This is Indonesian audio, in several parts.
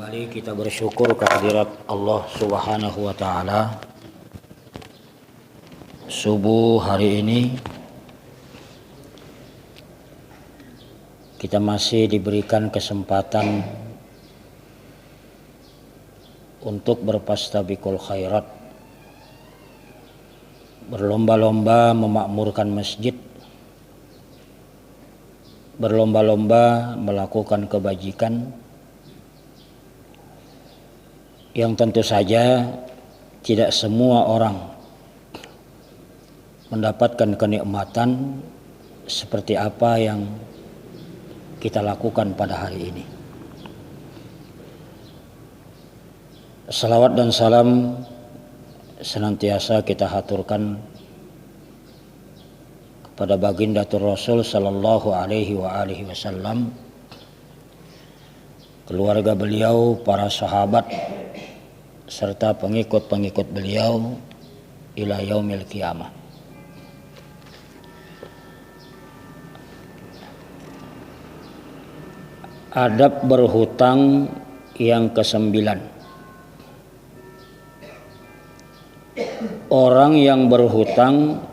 Kembali kita bersyukur kehadirat Allah Subhanahu wa taala. Subuh hari ini kita masih diberikan kesempatan untuk berfastabiqul khairat, berlomba-lomba memakmurkan masjid, berlomba-lomba melakukan kebajikan yang tentu saja tidak semua orang mendapatkan kenikmatan seperti apa yang kita lakukan pada hari ini. Salawat dan salam senantiasa kita haturkan kepada bagindatul Rasul sallallahu alaihi wasallam, keluarga beliau, para sahabat serta pengikut-pengikut beliau ila yaumil qiyamah. Adab berhutang yang ke-9. Orang yang berhutang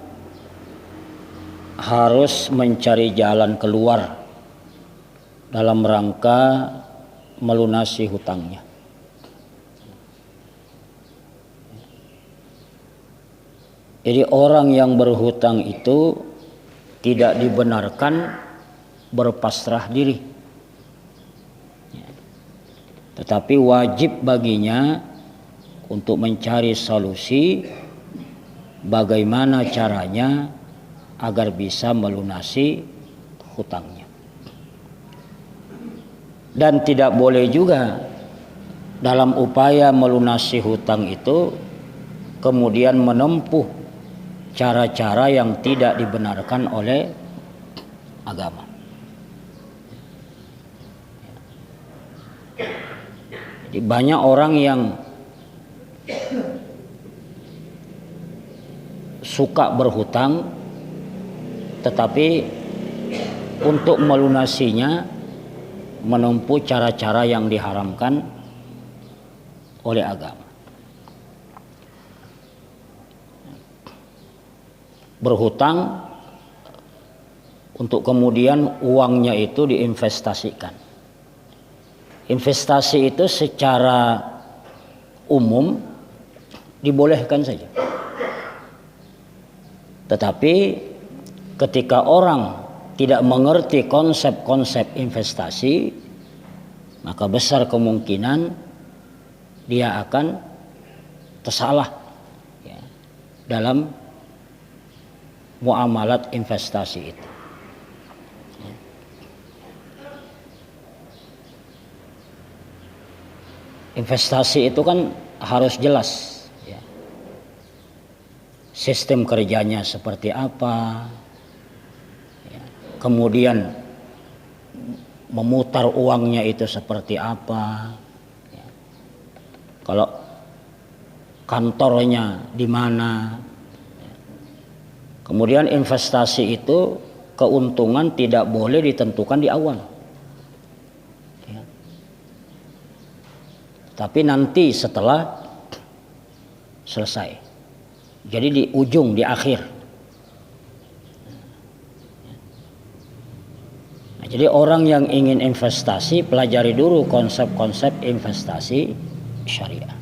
harus mencari jalan keluar dalam rangka melunasi hutangnya. Jadi orang yang berhutang itu tidak dibenarkan berpasrah diri, tetapi wajib baginya untuk mencari solusi bagaimana caranya agar bisa melunasi hutangnya. Dan tidak boleh juga dalam upaya melunasi hutang itu kemudian menempuh cara-cara yang tidak dibenarkan oleh agama. Jadi banyak orang yang suka berhutang, tetapi untuk melunasinya menempuh cara-cara yang diharamkan oleh agama. Berhutang untuk kemudian uangnya itu diinvestasikan. Investasi itu secara umum dibolehkan saja. Tetapi ketika orang tidak mengerti konsep-konsep investasi, maka besar kemungkinan dia akan tersalah ya, dalam muamalat investasi itu. Investasi itu kan harus jelas ya. Sistem kerjanya seperti apa ya. Kemudian memutar uangnya itu seperti apa ya. Kalau kantornya di mana ya. Kemudian investasi itu keuntungan tidak boleh ditentukan di awal ya. Tapi nanti setelah selesai, jadi di ujung, di akhir. Nah, jadi orang yang ingin investasi, pelajari dulu konsep-konsep investasi syariah.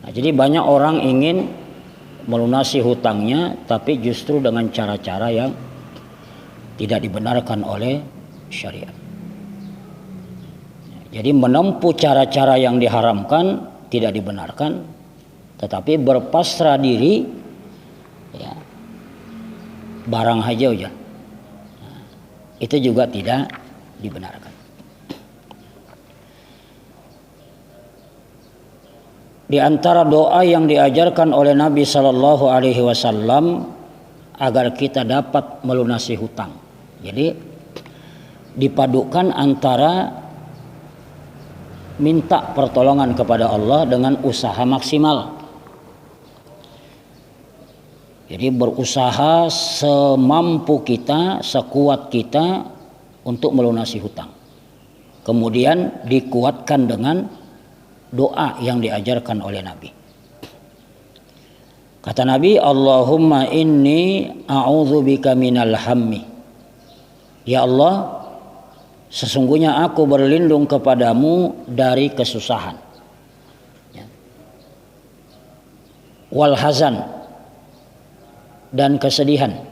Nah, jadi banyak orang ingin melunasi hutangnya, tapi justru dengan cara-cara yang tidak dibenarkan oleh syariat. Jadi menempuh cara-cara yang diharamkan tidak dibenarkan, tetapi berpasrah diri ya, barang haja nah, itu juga tidak dibenarkan. Di antara doa yang diajarkan oleh Nabi Shallallahu Alaihi Wasallam agar kita dapat melunasi hutang, jadi dipadukan antara minta pertolongan kepada Allah dengan usaha maksimal. Jadi berusaha semampu kita, sekuat kita untuk melunasi hutang. kemudian dikuatkan dengan doa yang diajarkan oleh Nabi. Kata Nabi, Allahumma inni a'udzubika minal hammi. Ya Allah, sesungguhnya aku berlindung kepadamu dari kesusahan, wal hazan, dan kesedihan,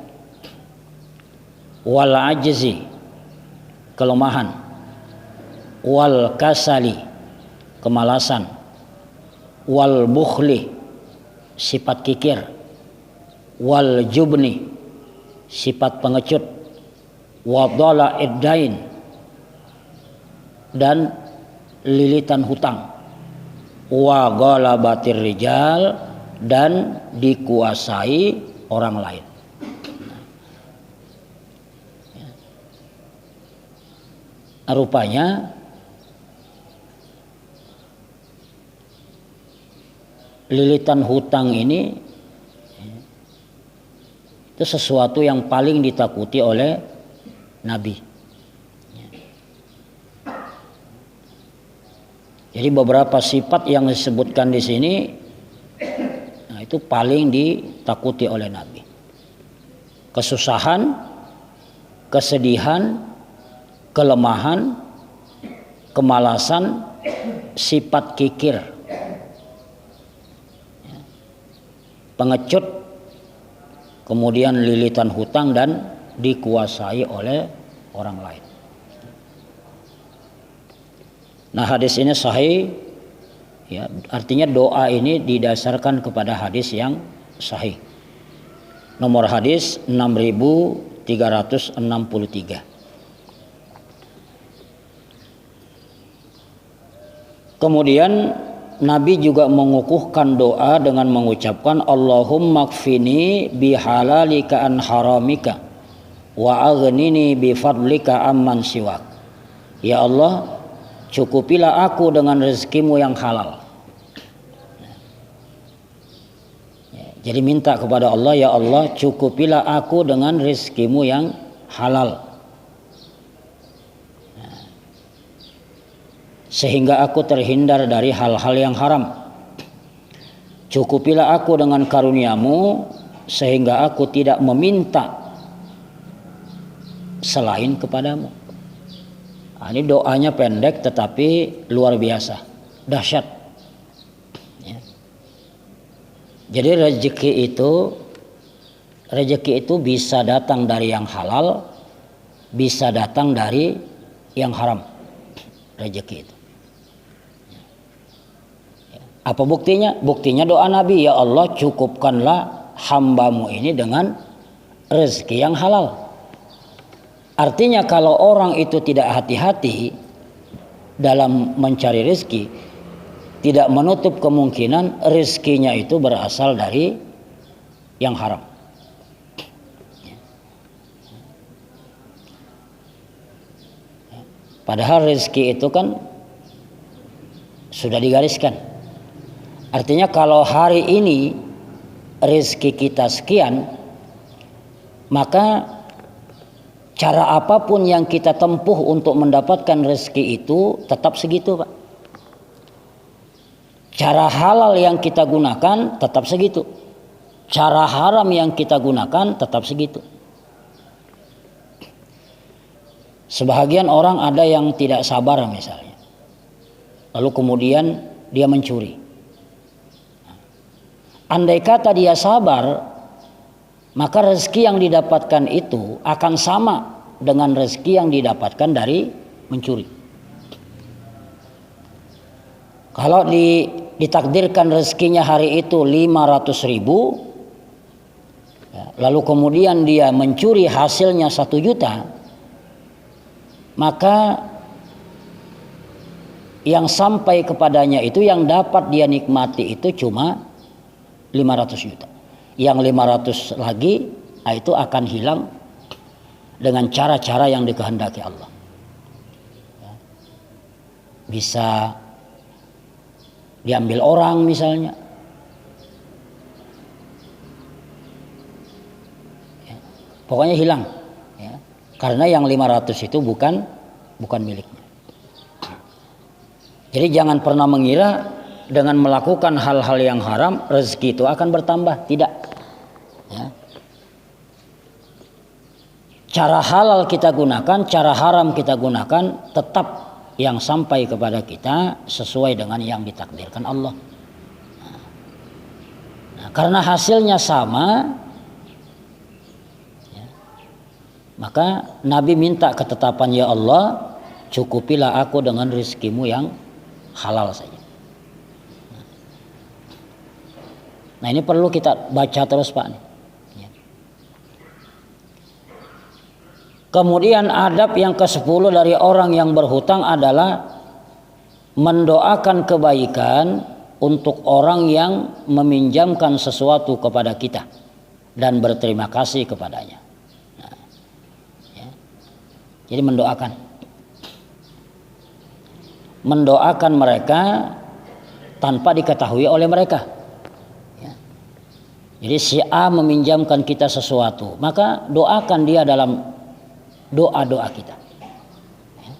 wal ajzi, kelemahan, wal kasali, kemalasan, wal bukhli, sifat kikir, wal jubni, sifat pengecut, wa dhala'id dain, dan lilitan hutang, wa ghalabatir rijal, dan dikuasai orang lain. Rupanya lilitan hutang ini itu sesuatu yang paling ditakuti oleh Nabi. Jadi beberapa sifat yang disebutkan di sini, nah itu paling ditakuti oleh Nabi. Kesusahan, kesedihan, kelemahan, kemalasan, sifat kikir, pengecut, kemudian lilitan hutang, dan dikuasai oleh orang lain. Nah, hadis ini sahih, ya, artinya doa ini didasarkan kepada hadis yang sahih. Nomor hadis 6363. Kemudian Nabi juga mengukuhkan doa dengan mengucapkan Allahumma kfini bihalalika an haramika wa aghnini bifadlika amman siwak. Ya Allah, cukupilah aku dengan rezekimu yang halal. Jadi minta kepada Allah, ya Allah, cukupilah aku dengan rezekimu yang halal, sehingga aku terhindar dari hal-hal yang haram. Cukupilah aku dengan karuniamu sehingga aku tidak meminta selain kepadamu. Nah, ini doanya pendek tetapi luar biasa, dahsyat. Ya. Jadi rezeki itu bisa datang dari yang halal, bisa datang dari yang haram. Rezeki itu. Apa buktinya? Buktinya doa Nabi, ya Allah, cukupkanlah hambamu ini dengan rezeki yang halal. Artinya kalau orang itu tidak hati-hati dalam mencari rezeki, tidak menutup kemungkinan rezekinya itu berasal dari yang haram. Padahal rezeki itu kan sudah digariskan. Artinya kalau hari ini rezeki kita sekian, maka cara apapun yang kita tempuh untuk mendapatkan rezeki itu tetap segitu, Pak. Cara halal yang kita gunakan tetap segitu. Cara haram yang kita gunakan tetap segitu. Sebahagian orang ada yang tidak sabar misalnya, lalu kemudian dia mencuri. Andai kata dia sabar, maka rezeki yang didapatkan itu akan sama dengan rezeki yang didapatkan dari mencuri. Kalau ditakdirkan rezekinya hari itu 500.000, lalu kemudian dia mencuri hasilnya 1 juta, maka yang sampai kepadanya itu, yang dapat dia nikmati itu cuma 500 juta. Yang 500 lagi itu akan hilang dengan cara-cara yang dikehendaki Allah. Bisa diambil orang misalnya, pokoknya hilang, karena yang 500 itu bukan miliknya. Jadi jangan pernah mengira dengan melakukan hal-hal yang haram rezeki itu akan bertambah, tidak. Ya. Cara halal kita gunakan, cara haram kita gunakan, tetap yang sampai kepada kita sesuai dengan yang ditakdirkan Allah. Nah, karena hasilnya sama, ya, maka Nabi minta ketetapan, ya Allah, cukupilah aku dengan rezekimu yang halal saja. Nah ini perlu kita baca terus Pak. Ya. Kemudian adab yang ke-10 dari orang yang berhutang adalah mendoakan kebaikan untuk orang yang meminjamkan sesuatu kepada kita dan berterima kasih kepadanya. Nah, ya. Jadi mendoakan mereka tanpa diketahui oleh mereka. Ya. Jadi si A meminjamkan kita sesuatu, maka doakan dia dalam doa-doa kita. Ya.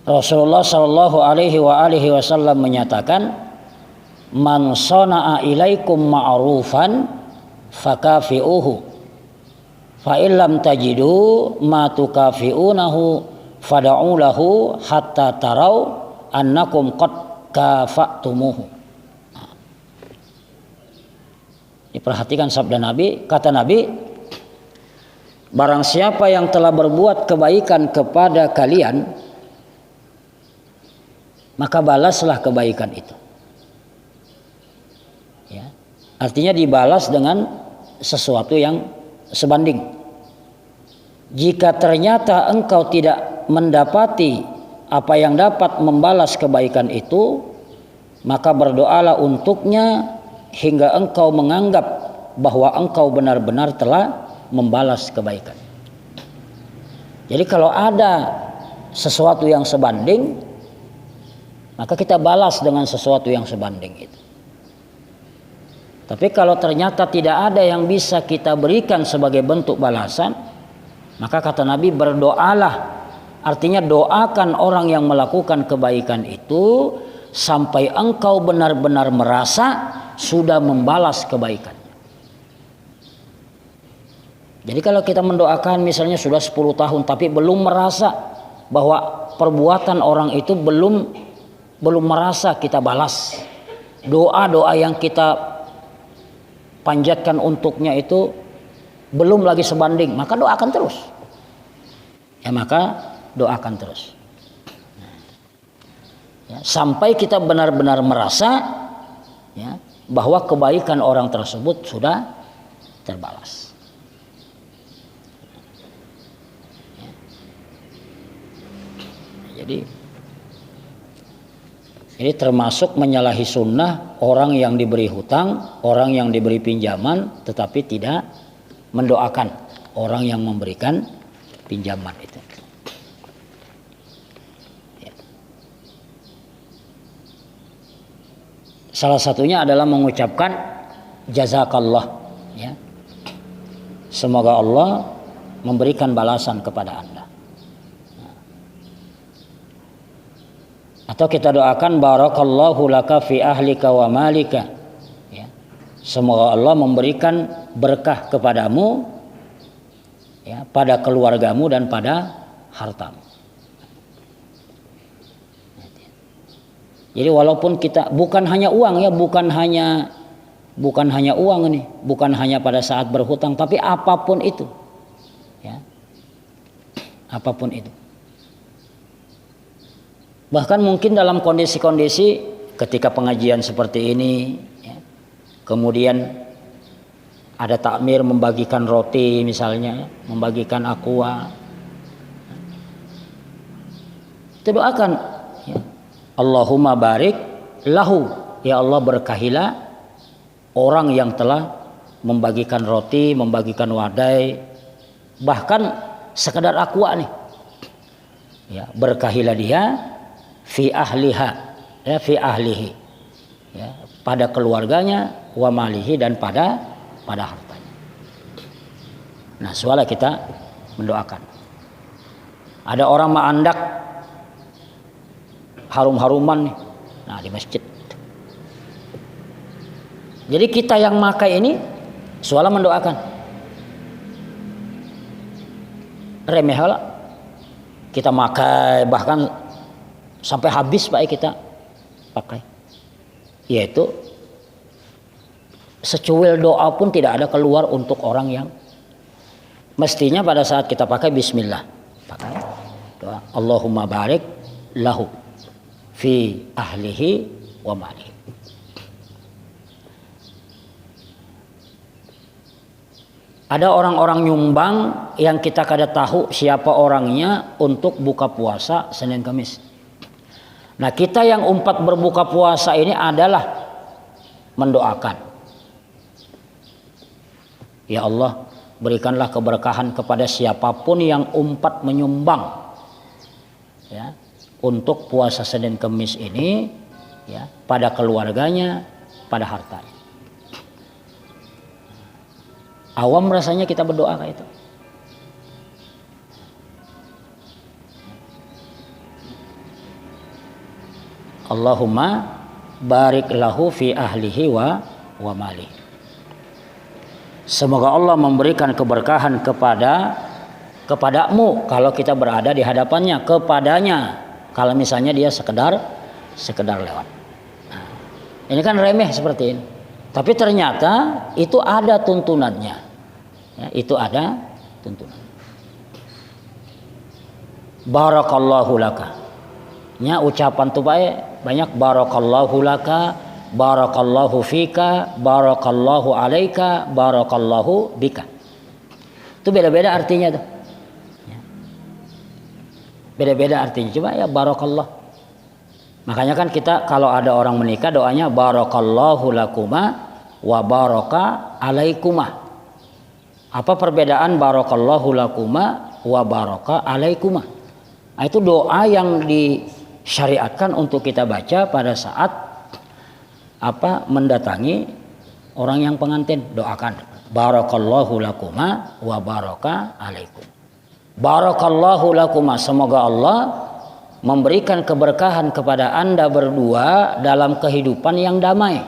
Rasulullah Shallallahu Alaihi Wasallam menyatakan, man sona'a ilaikum ma'rufan fakafi'uhu. Fa illam tajidu ma tukafi'unahu fad'u lahu hatta tarau annakum qad kafa'tumuhu. Diperhatikan sabda Nabi, kata Nabi, barang siapa yang telah berbuat kebaikan kepada kalian, maka balaslah kebaikan itu. Ya. Artinya dibalas dengan sesuatu yang sebanding. Jika ternyata engkau tidak mendapati apa yang dapat membalas kebaikan itu, maka berdoalah untuknya hingga engkau menganggap bahwa engkau benar-benar telah membalas kebaikan. Jadi kalau ada sesuatu yang sebanding, maka kita balas dengan sesuatu yang sebanding itu. Tapi kalau ternyata tidak ada yang bisa kita berikan sebagai bentuk balasan, maka kata Nabi berdoalah. Artinya doakan orang yang melakukan kebaikan itu sampai engkau benar-benar merasa sudah membalas kebaikan. Jadi kalau kita mendoakan misalnya sudah 10 tahun tapi belum merasa bahwa perbuatan orang itu belum merasa kita balas. Doa-doa yang kita panjatkan untuknya itu belum lagi sebanding, maka doakan terus. Ya, maka doakan terus. Ya, sampai kita benar-benar merasa ya, bahwa kebaikan orang tersebut sudah terbalas. Ya. Jadi termasuk menyalahi sunnah orang yang diberi hutang, orang yang diberi pinjaman, tetapi tidak mendoakan orang yang memberikan pinjaman itu. Ya. Salah satunya adalah mengucapkan jazakallah. Ya. Semoga Allah memberikan balasan kepada Anda. Atau kita doakan barakallahu laka fi ahlika wa malika. Ya. Semoga Allah memberikan berkah kepadamu ya, pada keluargamu dan pada hartamu. Jadi walaupun kita bukan hanya uang ya, bukan hanya uang ini, bukan hanya pada saat berhutang, tapi apapun itu. Ya. Apapun itu. Bahkan mungkin dalam kondisi-kondisi ketika pengajian seperti ini, ya, kemudian ada takmir membagikan roti misalnya, membagikan aqua, kita doakan, ya, Allahumma barik lahu, ya Allah berkahilah orang yang telah membagikan roti, membagikan wadai, bahkan sekedar aqua nih, ya, berkahilah dia fi ahliha, ya, fi ahlihi, ya, pada keluarganya, wa malihi, dan pada hartanya. Nah, soalnya kita mendoakan. Ada orang mandak harum-haruman nih. Nah, di masjid. Jadi kita yang makai ini seolah mendoakan. Remeh lah. Kita makai bahkan sampai habis Pak kita pakai. Yaitu secuil doa pun tidak ada keluar untuk orang yang mestinya pada saat kita pakai bismillah. Pakai doa Allahumma barik lahu fi ahlihi wa malihi. Ada orang-orang nyumbang yang kita kada tahu siapa orangnya untuk buka puasa Senin Kamis. Nah, kita yang umpat berbuka puasa ini adalah mendoakan. Ya Allah, berikanlah keberkahan kepada siapapun yang umpat menyumbang ya, untuk puasa Senin Kamis ini ya, pada keluarganya, pada hartanya. Awam rasanya kita berdoa kayak itu. Allahumma barik lahu fi ahlihi wa malihi. Semoga Allah memberikan keberkahan kepadamu kalau kita berada di hadapannya, kepadanya kalau misalnya dia sekedar lewat. Nah, ini kan remeh seperti ini. Tapi ternyata itu ada tuntunannya. Ya, itu ada tuntunan. Barakallahu laka. Nya ucapan tuh banyak barakallahu laka, barakallahu fika, barakallahu alaika, barakallahu bika. Itu beda-beda artinya tuh. Ya. Beda-beda artinya. Coba ya barakallah. Makanya kan kita kalau ada orang menikah doanya barakallahu lakuma wa baraka alaikuma. Apa perbedaan barakallahu lakuma wa baraka alaikuma? Nah, itu doa yang disyariatkan untuk kita baca pada saat mendatangi orang yang pengantin. Doakan barakallahu lakuma wa baraka alaikum. Barakallahu lakuma, semoga Allah memberikan keberkahan kepada Anda berdua dalam kehidupan yang damai.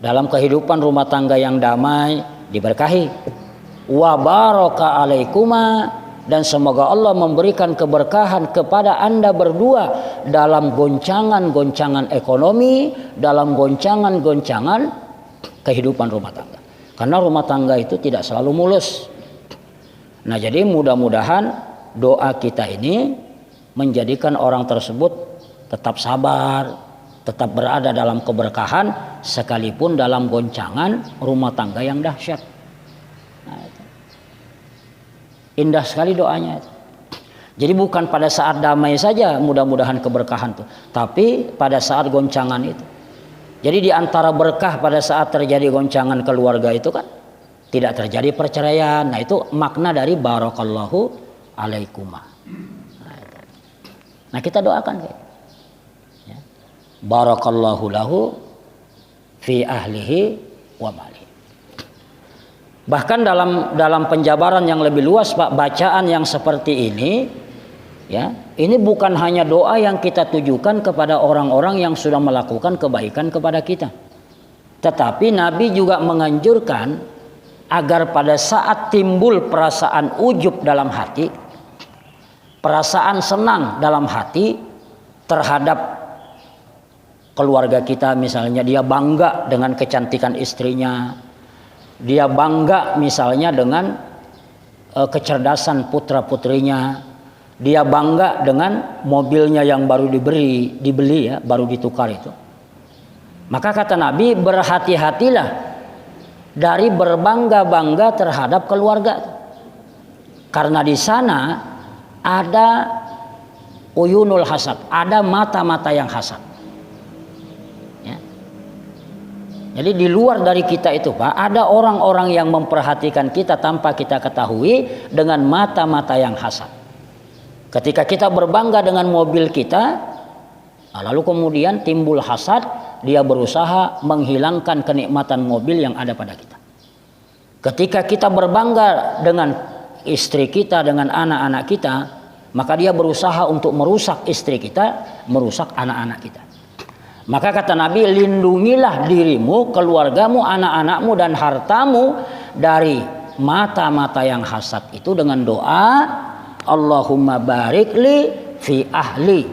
Dalam kehidupan rumah tangga yang damai diberkahi. Wa baraka alaikuma, dan semoga Allah memberikan keberkahan kepada Anda berdua dalam goncangan-goncangan ekonomi, dalam goncangan-goncangan kehidupan rumah tangga. Karena rumah tangga itu tidak selalu mulus. Nah, jadi mudah-mudahan doa kita ini menjadikan orang tersebut tetap sabar, tetap berada dalam keberkahan sekalipun dalam goncangan rumah tangga yang dahsyat. Nah, itu. Indah sekali doanya itu. Jadi bukan pada saat damai saja mudah-mudahan keberkahan itu, tapi pada saat goncangan itu. Jadi di antara berkah pada saat terjadi goncangan keluarga itu kan tidak terjadi perceraian. Nah, itu makna dari barakallahu alaikumah. Nah, kita doakan kayak ya. Barakallahu lahu fi ahlihi wa malihi. Bahkan dalam penjabaran yang lebih luas Pak, bacaan yang seperti ini ya, ini bukan hanya doa yang kita tujukan kepada orang-orang yang sudah melakukan kebaikan kepada kita. Tetapi Nabi juga menganjurkan agar pada saat timbul perasaan ujub dalam hati, perasaan senang dalam hati terhadap keluarga kita, misalnya dia bangga dengan kecantikan istrinya, dia bangga misalnya dengan kecerdasan putra-putrinya, dia bangga dengan mobilnya yang baru dibeli ya, baru ditukar itu. Maka kata Nabi, berhati-hatilah dari berbangga-bangga terhadap keluarga, karena di sana ada uyunul hasad, ada mata-mata yang hasad. Ya. Jadi di luar dari kita itu Pak, ada orang-orang yang memperhatikan kita tanpa kita ketahui dengan mata-mata yang hasad. Ketika kita berbangga dengan mobil kita, lalu kemudian timbul hasad, dia berusaha menghilangkan kenikmatan mobil yang ada pada kita. Ketika kita berbangga dengan istri kita dengan anak-anak kita, maka dia berusaha untuk merusak istri kita, merusak anak-anak kita. Maka kata Nabi, lindungilah dirimu, keluargamu, anak-anakmu dan hartamu dari mata-mata yang hasad itu dengan doa, Allahumma barik li fi ahli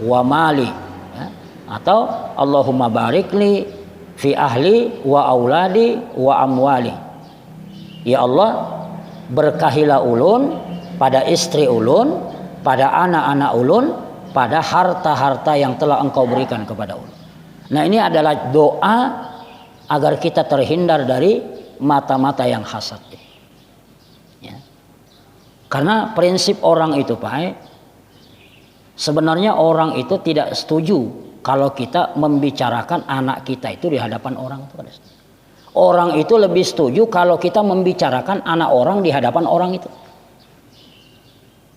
wa mali, ya. Atau Allahumma barik li fi ahli wa auladi wa amwali. Ya Allah, berkahilah ulun pada istri ulun, pada anak-anak ulun, pada harta-harta yang telah engkau berikan kepada ulun. Nah, ini adalah doa agar kita terhindar dari mata-mata yang hasad. Ya. Karena prinsip orang itu, Pak, sebenarnya orang itu tidak setuju kalau kita membicarakan anak kita itu di hadapan orang. Orang itu lebih setuju kalau kita membicarakan anak orang di hadapan orang itu.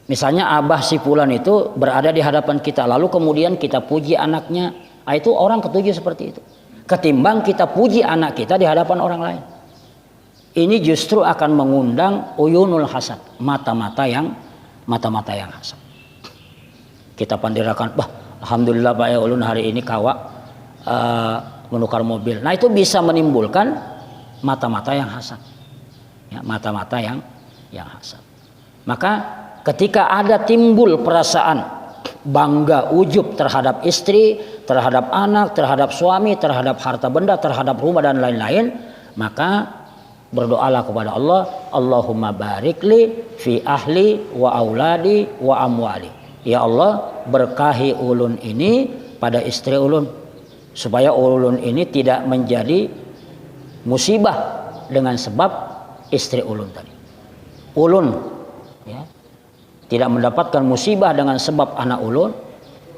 Misalnya abah si fulan itu berada di hadapan kita, lalu kemudian kita puji anaknya, itu orang ketujuh seperti itu. Ketimbang kita puji anak kita di hadapan orang lain. Ini justru akan mengundang uyunul hasad, mata-mata yang hasad. Kita pandirakan, bah, alhamdulillah Pak ya ulun hari ini kawak menukar mobil. Nah, itu bisa menimbulkan mata-mata yang hasad. Ya, mata-mata yang hasad. Maka ketika ada timbul perasaan bangga, ujub terhadap istri, terhadap anak, terhadap suami, terhadap harta benda, terhadap rumah dan lain-lain, maka berdoalah kepada Allah, Allahumma barik li fi ahli wa auladi wa amwali. Ya Allah, berkahi ulun ini pada istri ulun, supaya ulun ini tidak menjadi musibah dengan sebab istri ulun tadi. Ulun, ya, tidak mendapatkan musibah dengan sebab anak ulun,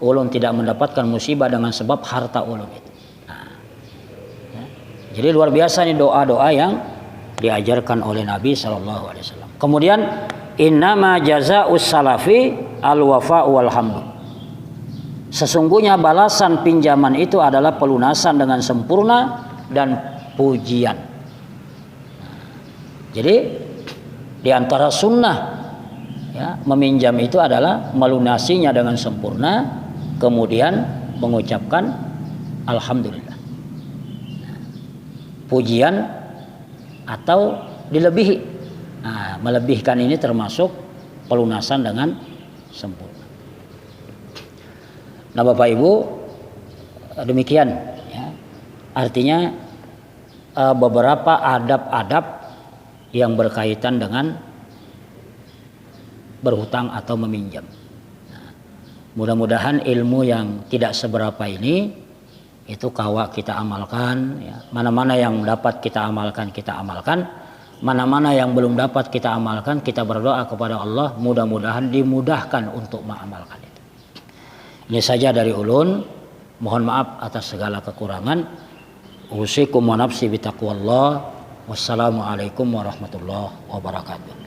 ulun tidak mendapatkan musibah dengan sebab harta ulun itu. Nah, ya. Jadi luar biasa nih doa-doa yang diajarkan oleh Nabi SAW. Kemudian innama jazaa'us salafi al-wafa' wal hamdu. Sesungguhnya balasan pinjaman itu adalah pelunasan dengan sempurna dan pujian. Jadi di antara sunnah, ya, meminjam itu adalah melunasinya dengan sempurna, kemudian mengucapkan alhamdulillah. Pujian atau dilebihi. Nah, melebihkan ini termasuk pelunasan dengan sempurna. Nah, Bapak Ibu, demikian, ya. Artinya beberapa adab-adab yang berkaitan dengan berhutang atau meminjam. Nah, mudah-mudahan ilmu yang tidak seberapa ini itu kawak kita amalkan, ya. Mana-mana yang dapat kita amalkan, mana-mana yang belum dapat kita amalkan, kita berdoa kepada Allah, mudah-mudahan dimudahkan untuk mengamalkan itu. Ini saja dari ulun, mohon maaf atas segala kekurangan. Usikum wa nafsi bitaqwallah. Wassalamualaikum warahmatullahi wabarakatuh.